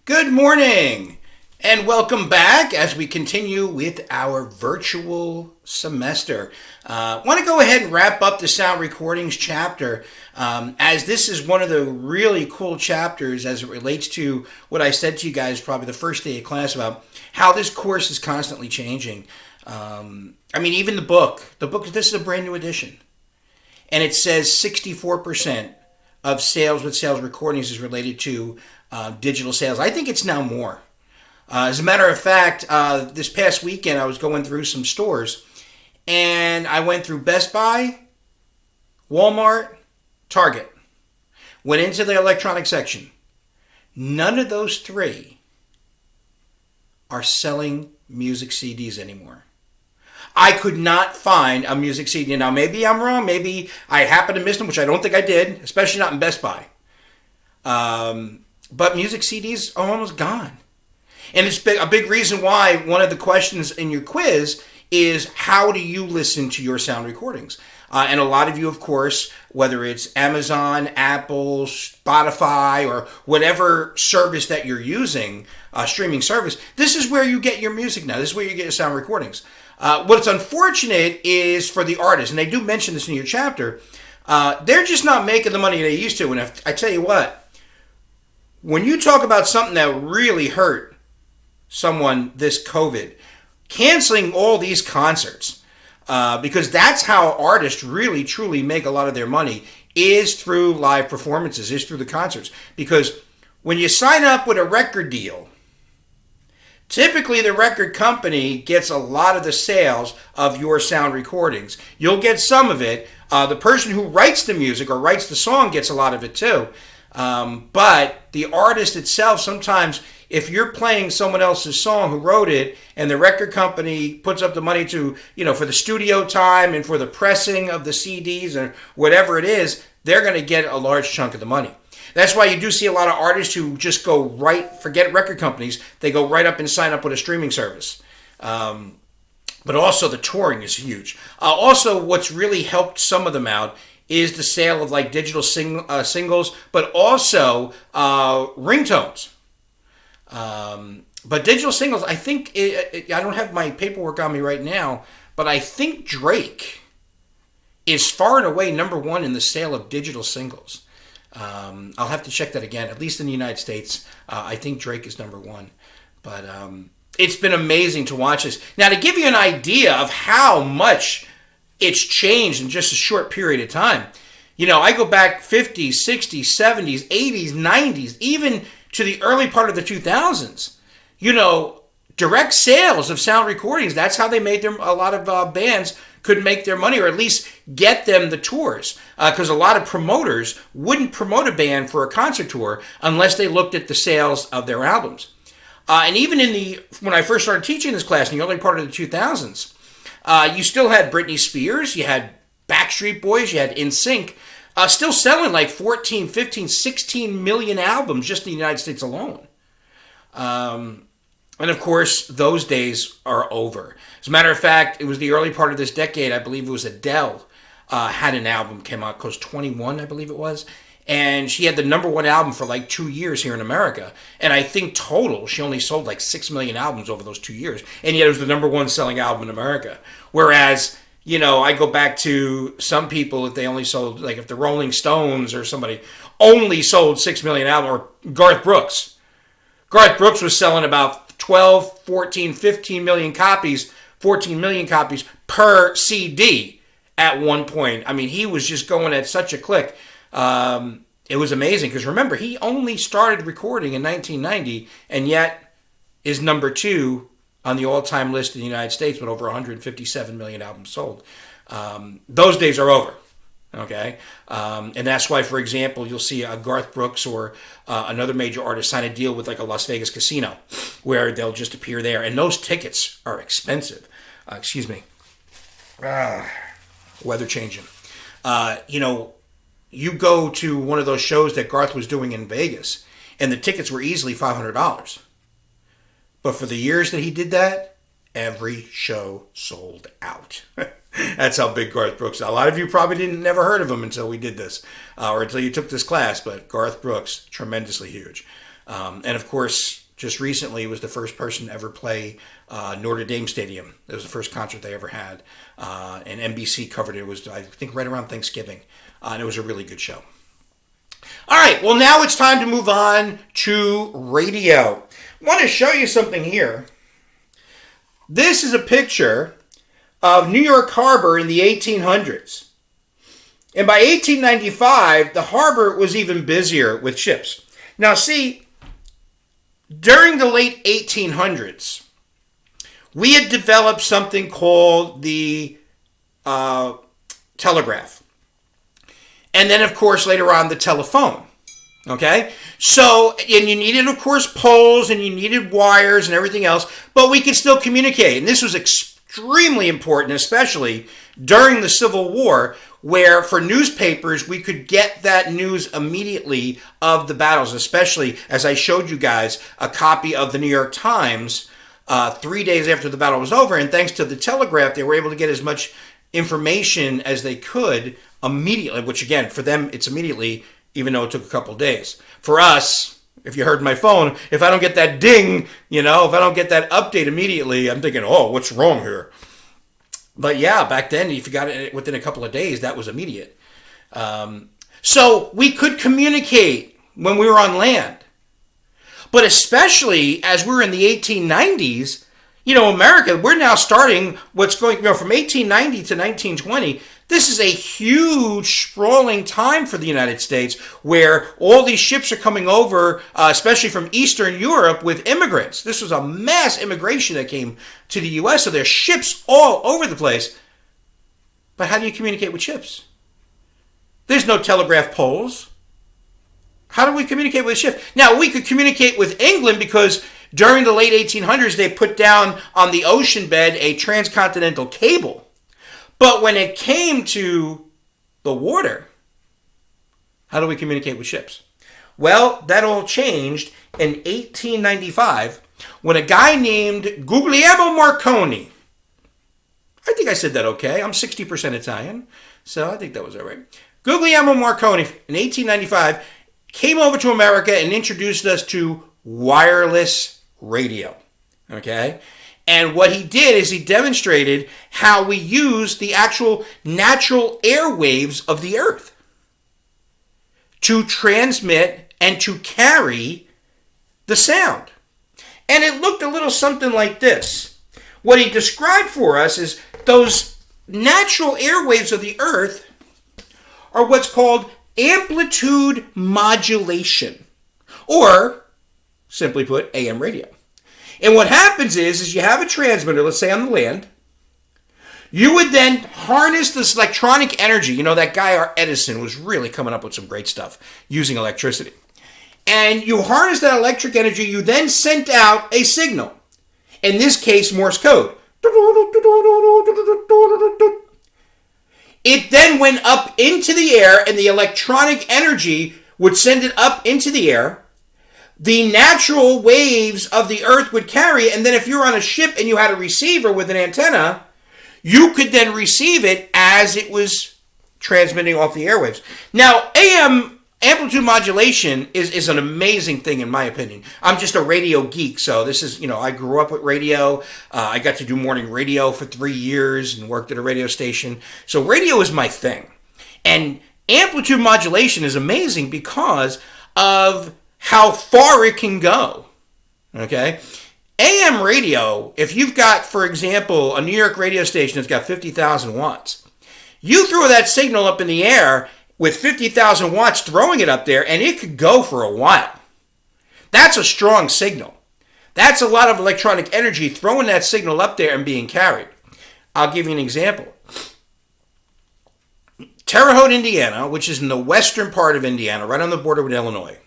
Good morning and welcome back as we continue with our virtual semester. Want to go ahead and wrap up the sound recordings chapter as this is one of the really cool chapters as it relates to what I said to you guys probably the first day of class about how this course is constantly changing. Even the book, this is a brand new edition and it says 64% of sales with sales recordings is related to digital sales. I think it's now more. As a matter of fact, this past weekend I was going through some stores and I went through Best Buy, Walmart, Target. Went into the electronic section. None of those three are selling music CDs anymore. I could not find a music CD. Now, maybe I'm wrong. Maybe I happened to miss them, which I don't think I did, especially not in Best Buy. But music CDs are almost gone. And it's a big reason why one of the questions in your quiz is how do you listen to your sound recordings? And a lot of you, of course, whether it's Amazon, Apple, Spotify, or whatever service that you're using, streaming service, this is where you get your music now. This is where you get your sound recordings. What's unfortunate is for the artists, and they do mention this in your chapter, they're just not making the money they used to. And if, I tell you what, when you talk about something that really hurt someone this COVID, canceling all these concerts, because that's how artists really, truly make a lot of their money, is through live performances, is through the concerts. Because when you sign up with a record deal, typically the record company gets a lot of the sales of your sound recordings. You'll get some of it. The person who writes the music or writes the song gets a lot of it too. But the artist itself, sometimes if you're playing someone else's song who wrote it and the record company puts up the money to, for the studio time and for the pressing of the CDs or whatever it is, they're going to get a large chunk of the money. That's why you do see a lot of artists who just go forget record companies, they go right up and sign up with a streaming service. But also the touring is huge. Also, what's really helped some of them out is the sale of like digital singles, but also ringtones. But digital singles, I think, I don't have my paperwork on me right now, but I think Drake is far and away number one in the sale of digital singles. I'll have to check that again, at least in the United States. I think Drake is number one. But it's been amazing to watch this. Now, to give you an idea of how much it's changed in just a short period of time, I go back 50s, 60s, 70s, 80s, 90s, even to the early part of the 2000s. Direct sales of sound recordings, that's how they made a lot of bands could make their money, or at least get them the tours. Because a lot of promoters wouldn't promote a band for a concert tour unless they looked at the sales of their albums. And even when I first started teaching this class in the early part of the 2000s, you still had Britney Spears, you had Backstreet Boys, you had NSYNC, still selling like 14, 15, 16 million albums just in the United States alone. And of course, those days are over. As a matter of fact, it was the early part of this decade, I believe it was Adele had an album came out, called 21, I believe it was. And she had the number one album for like 2 years here in America. And I think total, she only sold like 6 million albums over those 2 years. And yet it was the number one selling album in America. Whereas, I go back to some people, if they only sold, like if the Rolling Stones or somebody only sold 6 million albums, or Garth Brooks. Garth Brooks was selling about 12, 14, 15 million copies, 14 million copies per CD at one point. I mean, he was just going at such a click. It was amazing because remember, he only started recording in 1990 and yet is number two on the all-time list in the United States with over 157 million albums sold. Those days are over. Okay, and that's why, for example, you'll see a Garth Brooks or another major artist sign a deal with like a Las Vegas casino where they'll just appear there. And those tickets are expensive. Excuse me. Weather changing. You go to one of those shows that Garth was doing in Vegas, and the tickets were easily $500. But for the years that he did that, every show sold out. That's how big Garth Brooks is. A lot of you probably never heard of him until we did this, or until you took this class, but Garth Brooks, tremendously huge. And of course, just recently was the first person to ever play Notre Dame Stadium. It was the first concert they ever had. And NBC covered it. It was, I think, right around Thanksgiving. And it was a really good show. All right, well, now it's time to move on to radio. I want to show you something here. This is a picture of New York Harbor in the 1800s. And by 1895, the harbor was even busier with ships. Now, see, during the late 1800s, we had developed something called the telegraph. And then, of course, later on, the telephone. Okay? So, and you needed, of course, poles, and you needed wires and everything else, but we could still communicate. And this was extremely important, especially during the Civil War, where for newspapers, we could get that news immediately of the battles, especially, as I showed you guys, a copy of the New York Times 3 days after the battle was over. And thanks to the telegraph, they were able to get as much information as they could immediately, which again, for them, it's immediately, even though it took a couple days. For us, if you heard my phone, if I don't get that ding, if I don't get that update immediately, I'm thinking, oh, what's wrong here? But yeah, back then, if you got it within a couple of days, that was immediate. So we could communicate when we were on land. But especially as we were in the 1890s, America, we're now starting what's going, from 1890 to 1920. This is a huge, sprawling time for the United States where all these ships are coming over, especially from Eastern Europe, with immigrants. This was a mass immigration that came to the U.S., so there's ships all over the place. But how do you communicate with ships? There's no telegraph poles. How do we communicate with ships? Now, we could communicate with England because during the late 1800s, they put down on the ocean bed a transcontinental cable. But when it came to the water, how do we communicate with ships? Well, that all changed in 1895 when a guy named Guglielmo Marconi, I think I said that okay, I'm 60% Italian, so I think that was all right. Guglielmo Marconi in 1895 came over to America and introduced us to wireless radio, okay? And what he did is he demonstrated how we use the actual natural airwaves of the earth to transmit and to carry the sound. And it looked a little something like this. What he described for us is those natural airwaves of the earth are what's called amplitude modulation, or simply put, AM radio. And what happens is you have a transmitter, let's say on the land. You would then harness this electronic energy. That guy, Edison, was really coming up with some great stuff using electricity. And you harness that electric energy. You then sent out a signal. In this case, Morse code. It then went up into the air, and the electronic energy would send it up into the air. The natural waves of the earth would carry it, and then if you're on a ship and you had a receiver with an antenna, you could then receive it as it was transmitting off the airwaves. Now, AM amplitude modulation is an amazing thing in my opinion. I'm just a radio geek, so this is, I grew up with radio. I got to do morning radio for 3 years and worked at a radio station. So radio is my thing. And amplitude modulation is amazing because of how far it can go, okay? AM radio, if you've got, for example, a New York radio station that's got 50,000 watts, you throw that signal up in the air with 50,000 watts throwing it up there, and it could go for a while. That's a strong signal. That's a lot of electronic energy throwing that signal up there and being carried. I'll give you an example. Terre Haute, Indiana, which is in the western part of Indiana, right on the border with Illinois,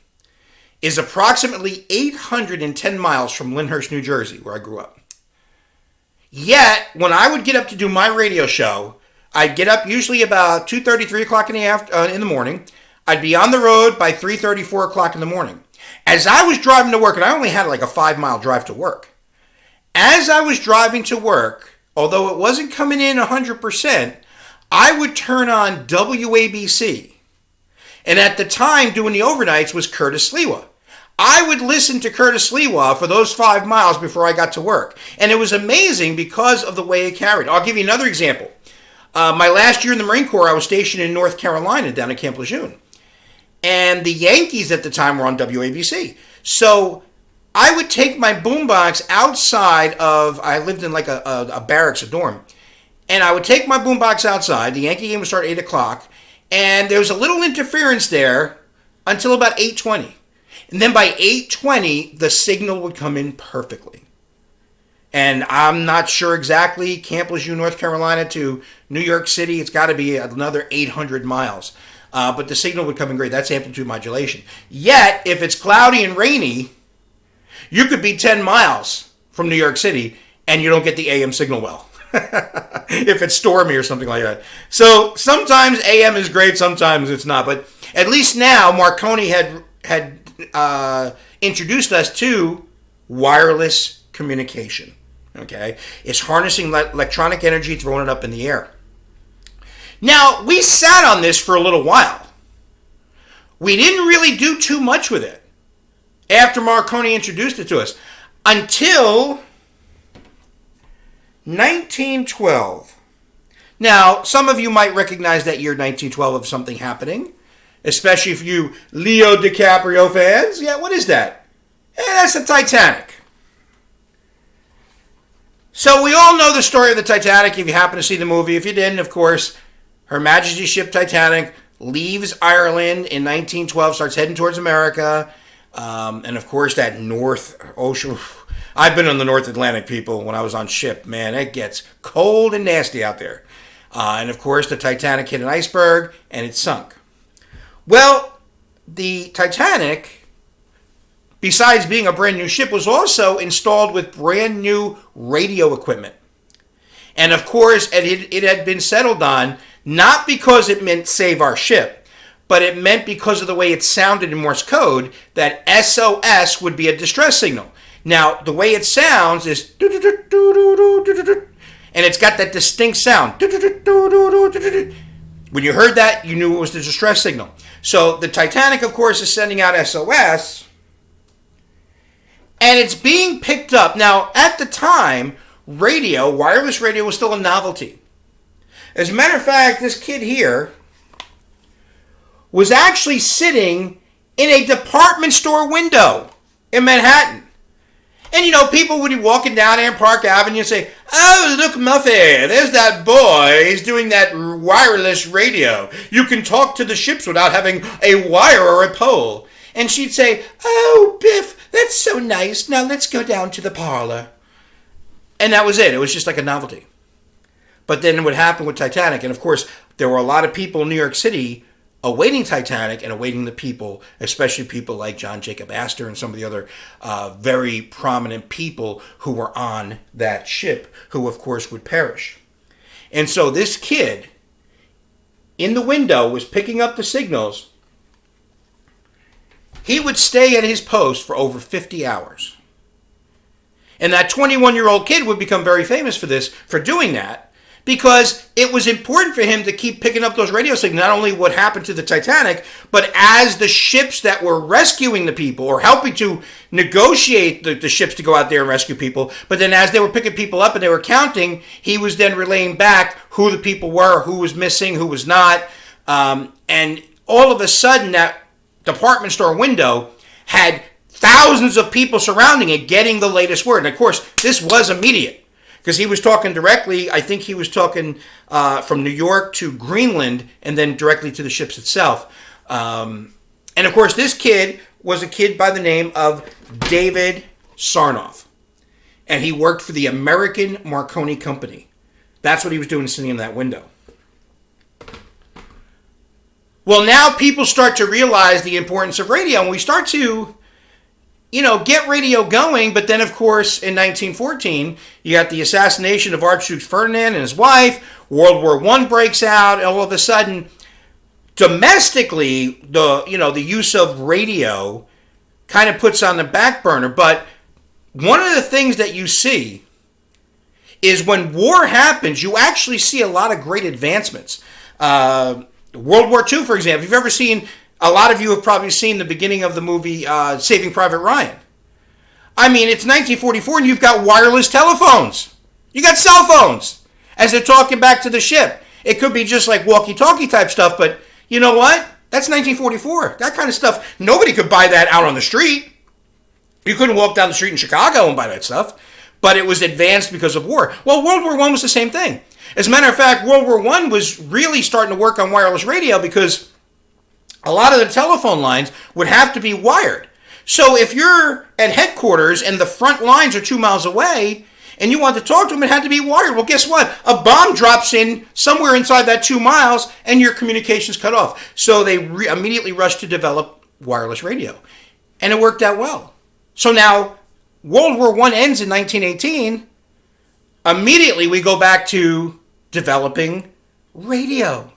is approximately 810 miles from Lyndhurst, New Jersey, where I grew up. Yet, when I would get up to do my radio show, I'd get up usually about 2:30, 3 o'clock in the morning. I'd be on the road by 3:30, 4 o'clock in the morning. As I was driving to work, and I only had like a 5-mile drive to work. As I was driving to work, although it wasn't coming in 100%, I would turn on WABC. And at the time, doing the overnights was Curtis Sliwa. I would listen to Curtis Lewa for those 5 miles before I got to work. And it was amazing because of the way it carried. I'll give you another example. My last year in the Marine Corps, I was stationed in North Carolina down at Camp Lejeune. And the Yankees at the time were on WABC. So I would take my boombox outside of, I lived in like a barracks, a dorm. And I would take my boombox outside. The Yankee game would start at 8 o'clock. And there was a little interference there until about 8:20. And then by 8:20, the signal would come in perfectly. And I'm not sure exactly, Camp Lejeune, North Carolina to New York City, it's got to be another 800 miles. But the signal would come in great. That's amplitude modulation. Yet, if it's cloudy and rainy, you could be 10 miles from New York City and you don't get the AM signal well. If it's stormy or something like that. So sometimes AM is great, sometimes it's not. But at least now, Marconi had introduced us to wireless communication. Okay, it's harnessing electronic energy, throwing it up in the air. Now, we sat on this for a little while. We didn't really do too much with it after Marconi introduced it to us until 1912. Now, some of you might recognize that year 1912 of something happening, especially if you Leo DiCaprio fans. Yeah, what is that? That's the Titanic. So we all know the story of the Titanic if you happen to see the movie. If you didn't, of course, Her Majesty's ship Titanic leaves Ireland in 1912, starts heading towards America. And of course, that North Ocean. I've been on the North Atlantic, people, when I was on ship. Man, it gets cold and nasty out there. And of course, the Titanic hit an iceberg and it sunk. Well, the Titanic, besides being a brand new ship, was also installed with brand new radio equipment. And of course, it had been settled on, not because it meant save our ship, but it meant because of the way it sounded in Morse code, that SOS would be a distress signal. Now, the way it sounds is, and it's got that distinct sound. When you heard that, you knew it was the distress signal. So the Titanic, of course, is sending out SOS, and it's being picked up. Now, at the time, wireless radio was still a novelty. As a matter of fact, this kid here was actually sitting in a department store window in Manhattan. And, people would be walking down there Park Avenue and say, "Oh, look, Muffy, there's that boy. He's doing that wireless radio. You can talk to the ships without having a wire or a pole." And she'd say, "Oh, Biff, that's so nice. Now let's go down to the parlor." And that was it. It was just like a novelty. But then what happened with Titanic, and of course, there were a lot of people in New York City awaiting Titanic and awaiting the people, especially people like John Jacob Astor and some of the other very prominent people who were on that ship, who of course would perish. And so this kid in the window was picking up the signals. He would stay at his post for over 50 hours. And that 21-year-old kid would become very famous for doing that, because it was important for him to keep picking up those radio signals, not only what happened to the Titanic, but as the ships that were rescuing the people or helping to negotiate the ships to go out there and rescue people. But then as they were picking people up and they were counting, he was then relaying back who the people were, who was missing, who was not. And all of a sudden, that department store window had thousands of people surrounding it getting the latest word. And of course, this was immediate. Because he was talking directly, I think he was talking from New York to Greenland and then directly to the ships itself. And of course, this kid was a kid by the name of David Sarnoff. And he worked for the American Marconi Company. That's what he was doing, sitting in that window. Well, now people start to realize the importance of radio, and we start to get radio going. But then, of course, in 1914, you got the assassination of Archduke Ferdinand and his wife. World War I breaks out. And all of a sudden, domestically, the use of radio kind of puts on the back burner. But one of the things that you see is when war happens, you actually see a lot of great advancements. World War II, for example. If you've ever seen A lot of you have probably seen the beginning of the movie Saving Private Ryan. I mean, it's 1944 and you've got wireless telephones. You got cell phones as they're talking back to the ship. It could be just like walkie-talkie type stuff, but you know what? That's 1944. That kind of stuff, nobody could buy that out on the street. You couldn't walk down the street in Chicago and buy that stuff, but it was advanced because of war. Well, World War I was the same thing. As a matter of fact, World War I was really starting to work on wireless radio because a lot of the telephone lines would have to be wired. So if you're at headquarters and the front lines are 2 miles away and you want to talk to them, it had to be wired. Well, guess what? A bomb drops in somewhere inside that 2 miles and your communication's cut off. So they immediately rushed to develop wireless radio. And it worked out well. So now World War I ends in 1918. Immediately we go back to developing radio,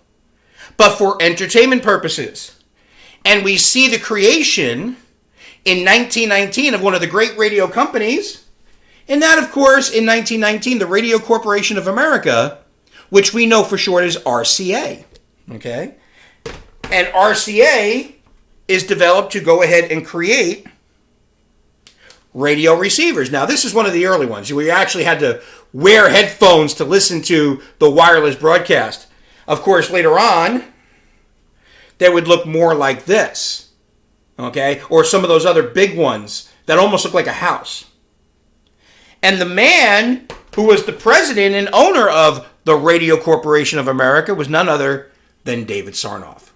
but for entertainment purposes. And we see the creation in 1919 of one of the great radio companies. And that, of course, in 1919, the Radio Corporation of America, which we know for short as RCA. Okay? And RCA is developed to go ahead and create radio receivers. Now, this is one of the early ones. We actually had to wear headphones to listen to the wireless broadcast. Of course, later on, they would look more like this. Okay? Or some of those other big ones that almost look like a house. And the man who was the president and owner of the Radio Corporation of America was none other than David Sarnoff.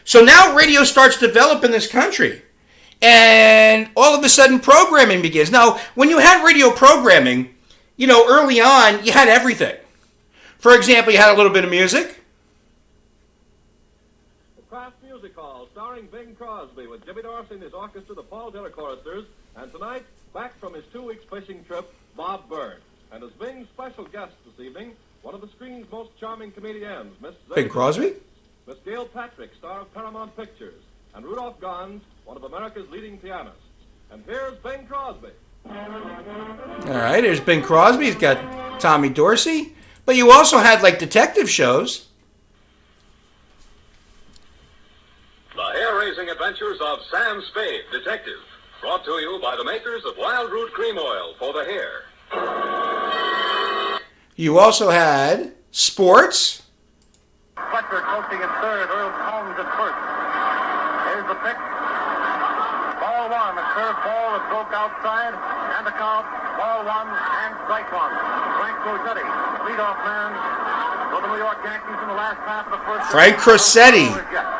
So now radio starts to develop in this country. And all of a sudden programming begins. Now, when you had radio programming, you know, early on, you had everything. For example, you had a little bit of music. The Kraft Music Hall, starring Bing Crosby with Jimmy Dorsey and his orchestra, the Paul Taylor Choristers, and tonight, back from his 2 weeks fishing trip, Bob Byrd. And as Bing's special guest this evening, one of the screen's most charming comedians, Miss Bing Crosby? Miss Gail Patrick, star of Paramount Pictures, and Rudolph Gons, one of America's leading pianists. And here's Bing Crosby. All right, here's Bing Crosby. He's got Tommy Dorsey. But you also had, like, detective shows. The hair-raising adventures of Sam Spade, Detective. Brought to you by the makers of Wild Root Cream Oil for the hair. You also had sports. Fletcher coasting at third, Earl Combs at first. Here's the pitch. Ball one, a curved ball that broke outside, and the count, ball one, and strike one. Frank Crosetti, leadoff man for the New York Yankees in the last half of the first. Frank Crosetti,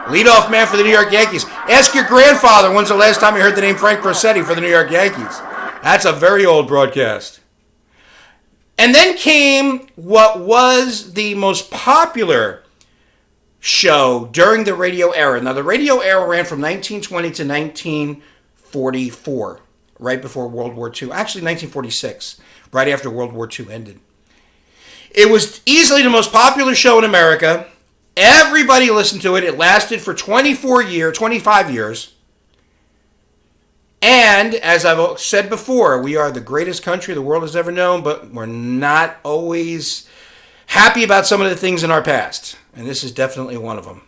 leadoff man for the New York Yankees. Ask your grandfather when's the last time you heard the name Frank Crosetti for the New York Yankees. That's a very old broadcast. And then came what was the most popular show during the radio era. Now, the radio era ran from 1920 to 1944, right before World War II. Actually, 1946, right after World War II ended. It was easily the most popular show in America. Everybody listened to it. It lasted for 25 years. And, as I've said before, we are the greatest country the world has ever known, but we're not always happy about some of the things in our past. And this is definitely one of them.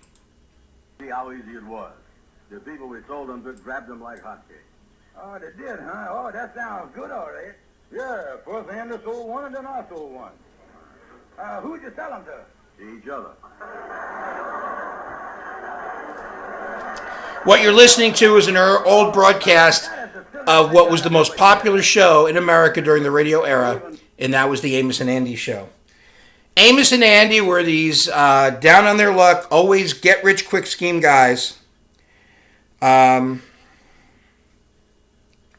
See how easy it was. The people we sold them to grabbed them like hotcakes. Oh, they did, huh? Oh, that sounds good, all right. Yeah, first Anderson sold one and then I sold one. Who'd you sell them to? To each other. What you're listening to is an old broadcast of what was the most popular show in America during the radio era, and that was the Amos and Andy show. Amos and Andy were these down on their luck, always get-rich-quick scheme guys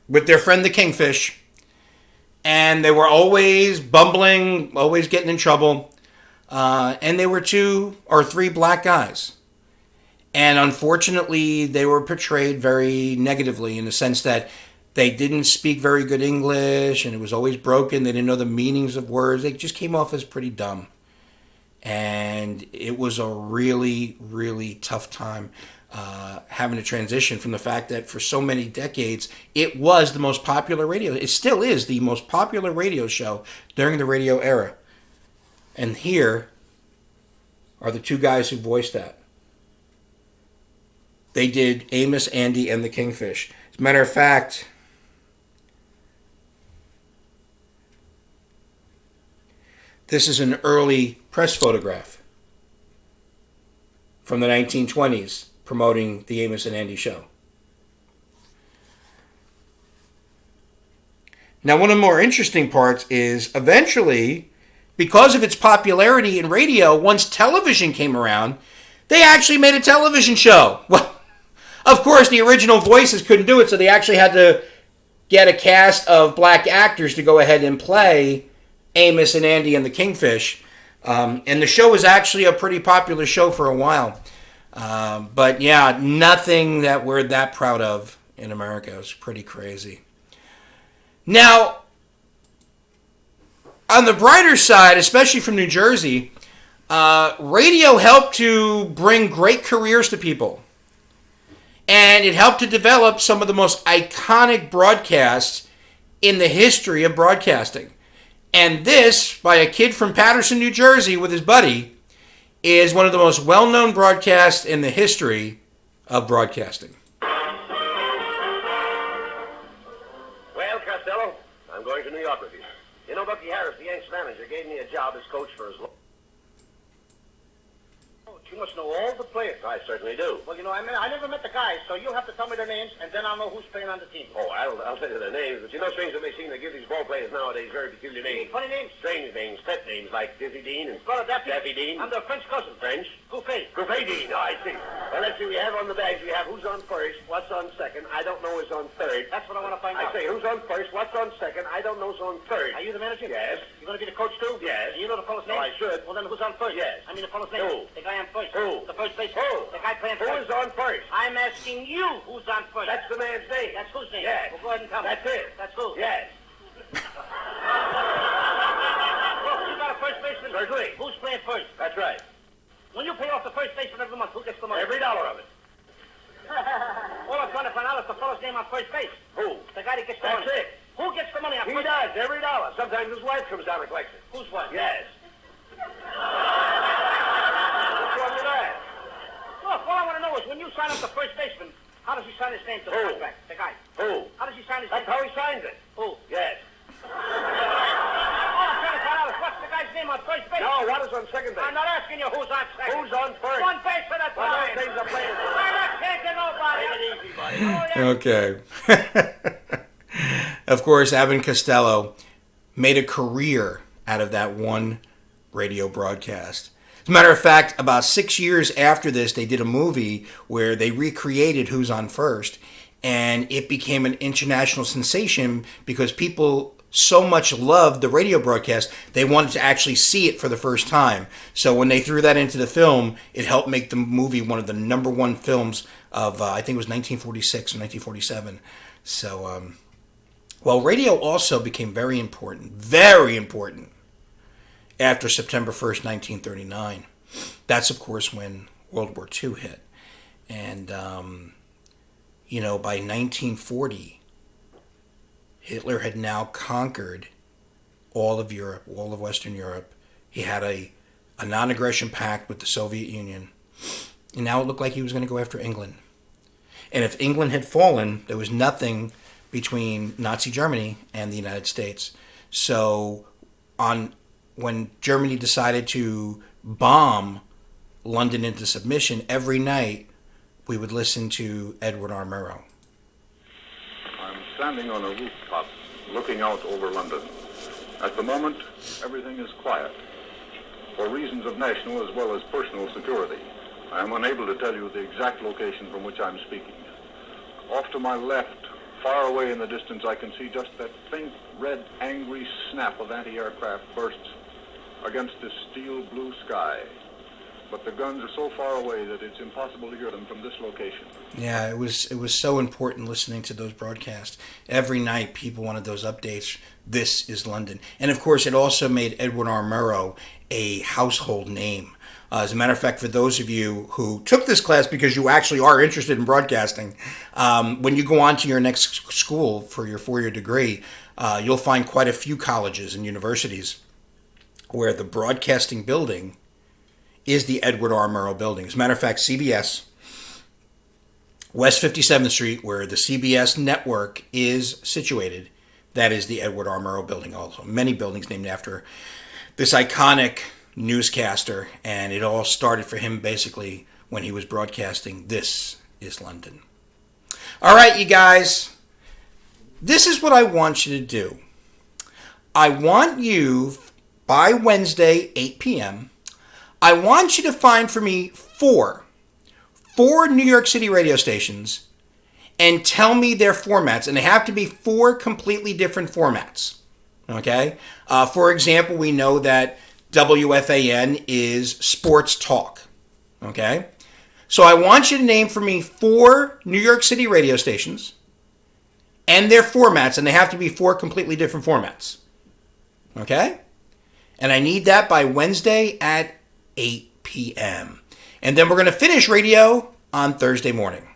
with their friend the Kingfish, and they were always bumbling, always getting in trouble, and they were 2 or 3 black guys. And unfortunately, they were portrayed very negatively in the sense that they didn't speak very good English and it was always broken. They didn't know the meanings of words. They just came off as pretty dumb. And it was a really, really tough time having to transition from the fact that for so many decades, it was the most popular radio. It still is the most popular radio show during the radio era. And here are the 2 guys who voiced that. They did Amos, Andy, and the Kingfish. As a matter of fact, this is an early press photograph from the 1920s promoting the Amos and Andy show. Now, one of the more interesting parts is eventually, because of its popularity in radio, once television came around, they actually made a television show. Well, of course, the original voices couldn't do it, so they actually had to get a cast of black actors to go ahead and play Amos and Andy and the Kingfish. And the show was actually a pretty popular show for a while. But yeah, nothing that we're that proud of in America. It's pretty crazy. Now, on the brighter side, especially from New Jersey, radio helped to bring great careers to people. And it helped to develop some of the most iconic broadcasts in the history of broadcasting. And this, by a kid from Paterson, New Jersey, with his buddy, is one of the most well-known broadcasts in the history of broadcasting. Well, Costello, I'm going to New York with you. You know, Bucky Harris, the Yanks manager, gave me a job as coach for his... You must know all the players. I certainly do. Well, you know, I never met the guys, so you'll have to tell me their names, and then I'll know who's playing on the team. Oh, I'll tell you their names, but you know, strange it may seem, they give these ball players nowadays very peculiar names. Funny names? Strange names, pet names, like Dizzy Dean and Well, Daffy Dean. I'm their French cousin. French? Goufet. Goufet Dean, oh, I see. Well, let's see, we have on the bags, we have who's on first, what's on second, I don't know who's on third. That's what I want to find out. I say, who's on first, what's on second, I don't know who's on third. Are you the manager? Yes. You're going to be the coach, too? Yes. You know the fellow's name? Oh, I should. Well, then who's on first? Yes. I mean the fellow's name. Who? The guy on first. Who? The first baseman. Who? The guy playing Who first. is on first? I'm asking you who's on first. That's the man's name. That's whose name? Yes. Well, go ahead and tell me. That's it. That's who? Yes. Well, you got a first baseman? Certainly. Who's playing first? That's right. When you pay off the first baseman every month, who gets the money? Every dollar of it. All I'm trying to find out is the fellow's name on first base. Who? The guy that gets the That's money. it. Who gets the money on He first does, base? every dollar. Sometimes his wife comes down and collects it. Who's what? Yes. What's wrong with that? Look, all I want to know is when you sign up the first baseman, how does he sign his name to the Who? contract? The guy. Who? How does he sign his That's name? how he signs it. Who? Yes. All I'm trying to find out is what's the guy's name on first base? No, what is on second base? I'm not asking you who's on second. Who's on first? One base at a Well, time. those things are playing. I'm not taking nobody. Take it easy, buddy. Oh, yeah. Okay. Of course, Abbott Costello made a career out of that one radio broadcast. As a matter of fact, about 6 years after this, they did a movie where they recreated Who's on First, and it became an international sensation because people so much loved the radio broadcast, they wanted to actually see it for the first time. So when they threw that into the film, it helped make the movie one of the number one films of, I think it was 1946 or 1947. So, well, radio also became very important after September 1st, 1939. That's, of course, when World War II hit. And, by 1940, Hitler had now conquered all of Europe, all of Western Europe. He had a non-aggression pact with the Soviet Union. And now it looked like he was going to go after England. And if England had fallen, there was nothing between Nazi Germany and the United States. So when Germany decided to bomb London into submission, every night we would listen to Edward R. Murrow. I'm standing on a rooftop looking out over London. At the moment, everything is quiet. For reasons of national as well as personal security, I am unable to tell you the exact location from which I'm speaking. Off to my left, far away in the distance, I can see just that faint, red, angry snap of anti-aircraft bursts against this steel blue sky. But the guns are so far away that it's impossible to hear them from this location. Yeah, it was so important listening to those broadcasts. Every night people wanted those updates. This is London. And of course, it also made Edward R. Murrow a household name. As a matter of fact, for those of you who took this class because you actually are interested in broadcasting, when you go on to your next school for your four-year degree, you'll find quite a few colleges and universities where the broadcasting building is the Edward R. Murrow building. As a matter of fact, CBS West 57th Street, where the CBS network is situated. That is the Edward R. Murrow building also. Many buildings named after this iconic newscaster, and it all started for him basically when he was broadcasting This is London. All right, you guys, this is what I want you to do. I want you, by Wednesday, 8 p.m., I want you to find for me four New York City radio stations and tell me their formats. And they have to be four completely different formats. Okay? For example, we know that WFAN is sports talk. Okay? So I want you to name for me four New York City radio stations and their formats, and they have to be four completely different formats. Okay? And I need that by Wednesday at 8 p.m. And then we're going to finish radio on Thursday morning.